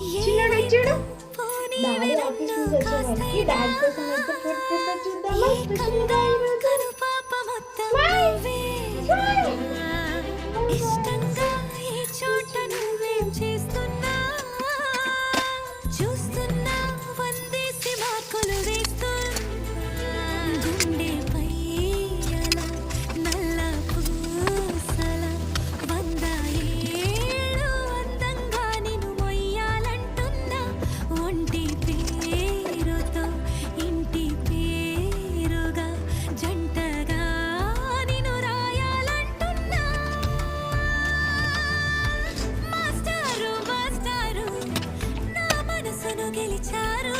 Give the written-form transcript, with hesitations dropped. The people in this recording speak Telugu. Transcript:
చిన్నోడు చూడు. డాడీ ఆఫీస్ నుంచి వచ్చేసరికి డాడీ కోసం అయితే ఫుడ్ ప్రిపేర్ చేద్దామా స్పెషల్గా ఈరోజు. Smile smile. ఇష్టంగా ఈ చోట నువ్వేం చేస్తున్నా చూస్తున్నా వందేసి మార్కులు వేస్తున్నా గుండెపై అలా నల్ల పూసల 100 ఏళ్ళు అందంగా నిన్ను మొయ్యాలంటున్నా ఒంటి పేరుతో ఇంటి పేరుగా జంటగా నిన్ను రాయాలంటున్నా మాస్టారు మాస్టారు నా మనసును గెలిచారు